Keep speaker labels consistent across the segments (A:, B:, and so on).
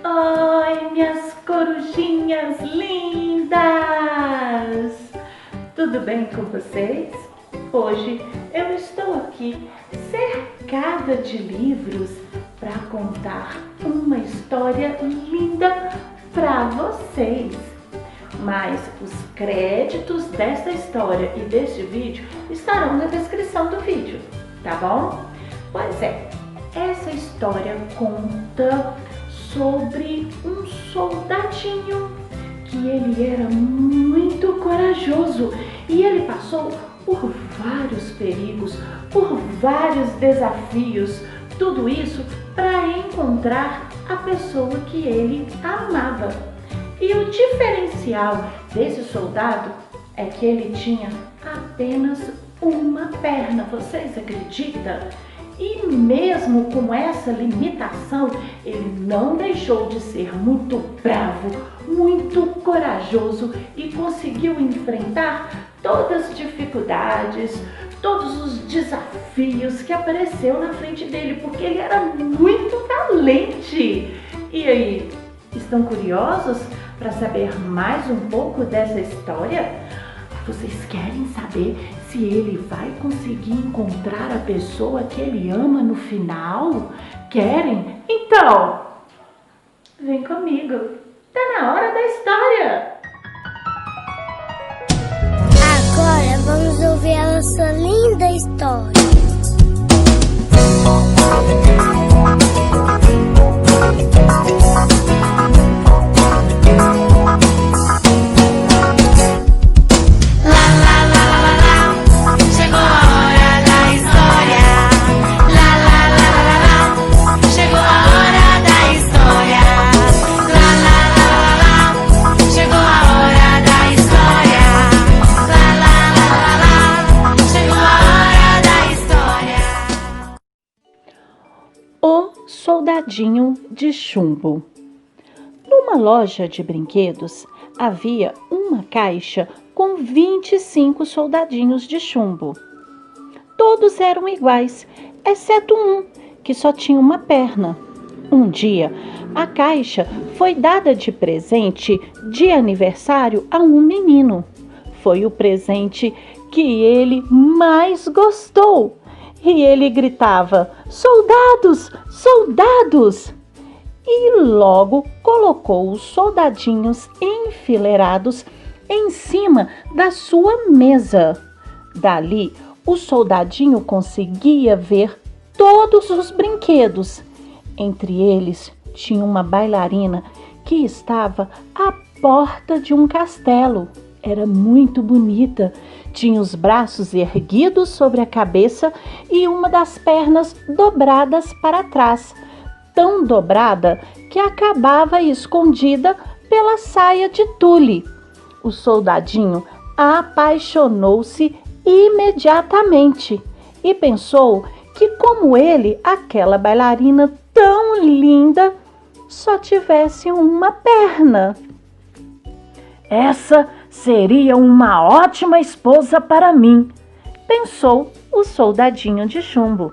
A: Oi, minhas corujinhas lindas! Tudo bem com vocês? Hoje eu estou aqui cercada de livros para contar uma história linda para vocês. Mas os créditos desta história e deste vídeo estarão na descrição do vídeo, tá bom? Pois é, essa história conta sobre um soldadinho que ele era muito corajoso e ele passou por vários perigos, por vários desafios, tudo isso para encontrar a pessoa que ele amava. E o diferencial desse soldado é que ele tinha apenas uma perna, vocês acreditam? E mesmo com essa limitação, ele não deixou de ser muito bravo, muito corajoso e conseguiu enfrentar todas as dificuldades, todos os desafios que apareceu na frente dele, porque ele era muito valente. E aí, estão curiosos para saber mais um pouco dessa história? Vocês querem saber se ele vai conseguir encontrar a pessoa que ele ama no final? Querem? Então, vem comigo. Tá na hora da história.
B: Agora vamos ouvir a nossa linda história.
A: Soldadinho de chumbo. Numa loja de brinquedos havia uma caixa com 25 soldadinhos de chumbo. Todos eram iguais, exceto um que só tinha uma perna. Um dia, a caixa foi dada de presente de aniversário a um menino. Foi o presente que ele mais gostou. E ele gritava: "Soldados! Soldados!" E logo colocou os soldadinhos enfileirados em cima da sua mesa. Dali, o soldadinho conseguia ver todos os brinquedos. Entre eles, tinha uma bailarina que estava à porta de um castelo. Era muito bonita, tinha os braços erguidos sobre a cabeça e uma das pernas dobradas para trás, tão dobrada que acabava escondida pela saia de tule. O soldadinho apaixonou-se imediatamente e pensou que, como ele, aquela bailarina tão linda só tivesse uma perna. Essa seria uma ótima esposa para mim, pensou o soldadinho de chumbo.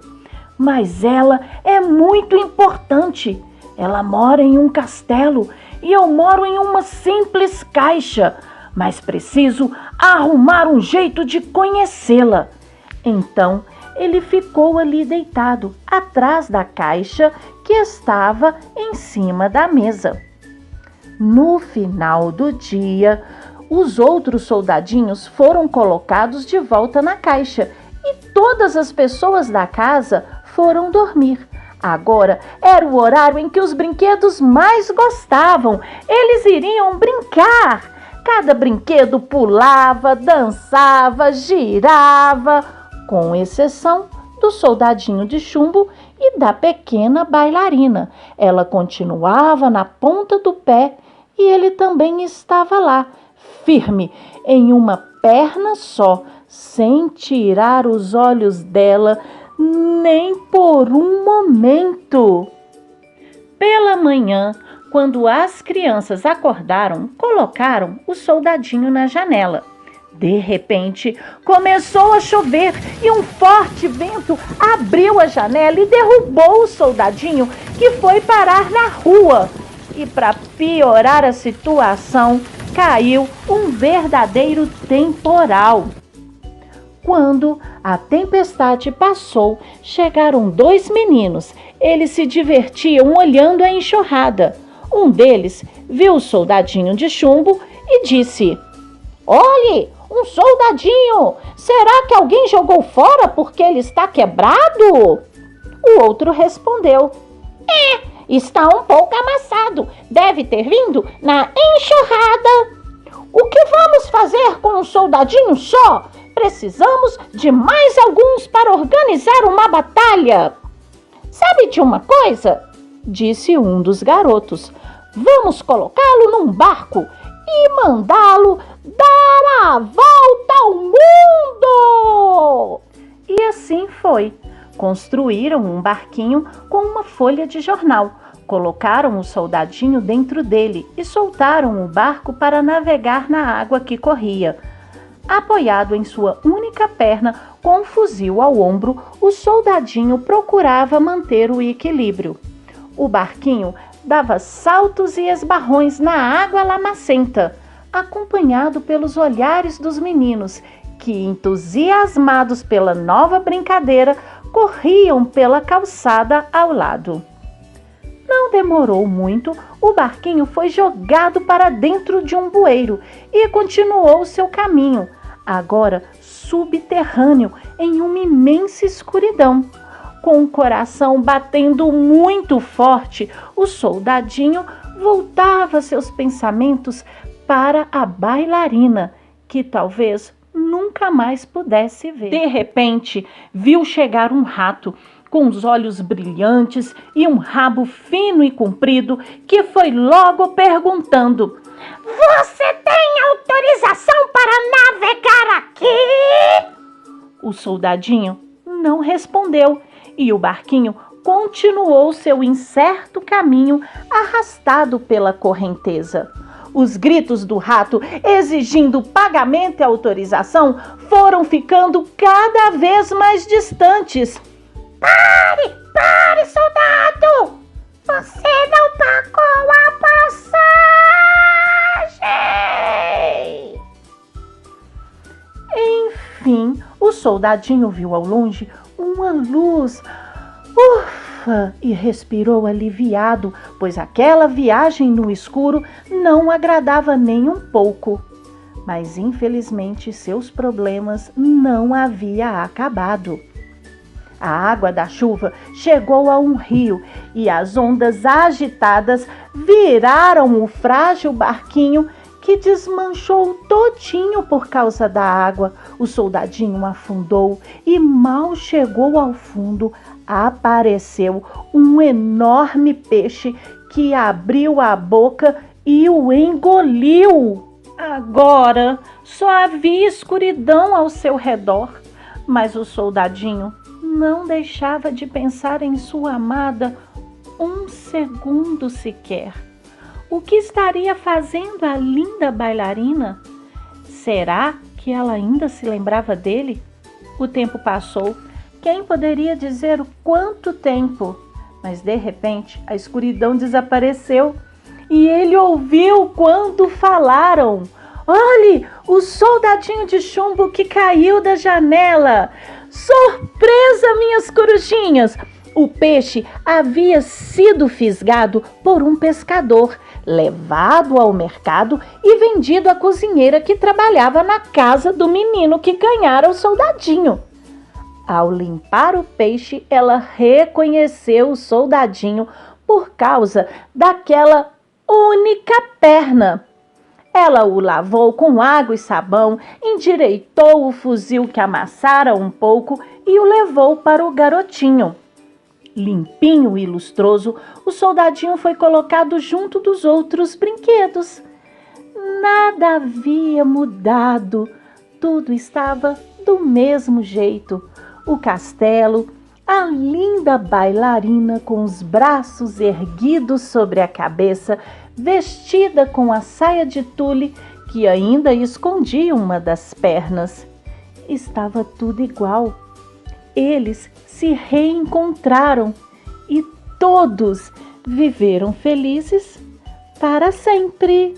A: Mas ela é muito importante. Ela mora em um castelo e eu moro em uma simples caixa, mas preciso arrumar um jeito de conhecê-la. Então, ele ficou ali deitado, atrás da caixa que estava em cima da mesa. No final do dia, os outros soldadinhos foram colocados de volta na caixa e todas as pessoas da casa foram dormir. Agora era o horário em que os brinquedos mais gostavam. Eles iriam brincar. Cada brinquedo pulava, dançava, girava, com exceção do soldadinho de chumbo e da pequena bailarina. Ela continuava na ponta do pé e ele também estava lá, firme, em uma perna só, sem tirar os olhos dela nem por um momento. Pela manhã, quando as crianças acordaram, colocaram o soldadinho na janela. De repente, começou a chover e um forte vento abriu a janela e derrubou o soldadinho, que foi parar na rua. E para piorar a situação, caiu um verdadeiro temporal. Quando a tempestade passou, chegaram 2 meninos. Eles se divertiam olhando a enxurrada. Um deles viu o soldadinho de chumbo e disse: "Olhe, um soldadinho! Será que alguém jogou fora porque ele está quebrado?" O outro respondeu: "Está um pouco amassado. Deve ter vindo na enxurrada." "O que vamos fazer com um soldadinho só? Precisamos de mais alguns para organizar uma batalha." "Sabe de uma coisa?" disse um dos garotos. "Vamos colocá-lo num barco e mandá-lo dar a volta ao mundo." E assim foi. Construíram um barquinho com uma folha de jornal, colocaram o soldadinho dentro dele e soltaram o barco para navegar na água que corria. Apoiado em sua única perna, com um fuzil ao ombro, o soldadinho procurava manter o equilíbrio. O barquinho dava saltos e esbarrões na água lamacenta, acompanhado pelos olhares dos meninos, que, entusiasmados pela nova brincadeira, corriam pela calçada ao lado. Não demorou muito, o barquinho foi jogado para dentro de um bueiro e continuou seu caminho, agora subterrâneo, em uma imensa escuridão. Com o coração batendo muito forte, o soldadinho voltava seus pensamentos para a bailarina, que talvez nunca mais pudesse ver. De repente, viu chegar um rato, com os olhos brilhantes e um rabo fino e comprido, que foi logo perguntando: "Você tem autorização para navegar aqui?" O soldadinho não respondeu e o barquinho continuou seu incerto caminho, arrastado pela correnteza. Os gritos do rato, exigindo pagamento e autorização, foram ficando cada vez mais distantes. Pare, soldado! Você não pagou a passagem!" Enfim, o soldadinho viu ao longe uma luz. Ufa! E respirou aliviado, pois aquela viagem no escuro não agradava nem um pouco. Mas infelizmente seus problemas não haviam acabado. A água da chuva chegou a um rio e as ondas agitadas viraram o frágil barquinho, que desmanchou todinho por causa da água. O soldadinho afundou e mal chegou ao fundo, apareceu um enorme peixe que abriu a boca e o engoliu. Agora só havia escuridão ao seu redor, mas o soldadinho não deixava de pensar em sua amada um segundo sequer. O que estaria fazendo a linda bailarina? Será que ela ainda se lembrava dele? O tempo passou. Quem poderia dizer o quanto tempo? Mas de repente a escuridão desapareceu e ele ouviu quando falaram: "Olhe, o soldadinho de chumbo que caiu da janela! Surpresa, minhas corujinhas! O peixe havia sido fisgado por um pescador, levado ao mercado e vendido à cozinheira que trabalhava na casa do menino que ganhara o soldadinho." Ao limpar o peixe, ela reconheceu o soldadinho por causa daquela única perna. Ela o lavou com água e sabão, endireitou o fuzil que amassara um pouco e o levou para o garotinho. Limpinho e lustroso, o soldadinho foi colocado junto dos outros brinquedos. Nada havia mudado, tudo estava do mesmo jeito. O castelo, a linda bailarina com os braços erguidos sobre a cabeça, vestida com a saia de tule que ainda escondia uma das pernas. Estava tudo igual. Eles se reencontraram e todos viveram felizes para sempre.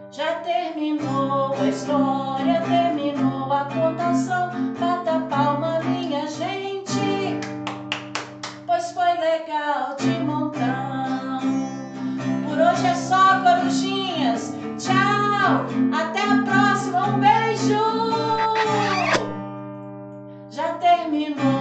C: Já terminou a história, terminou a contação. Bata palma, minha gente, pois foi legal de montão. Por hoje é só, corujinhas. Tchau, até a próxima, um beijo. Já terminou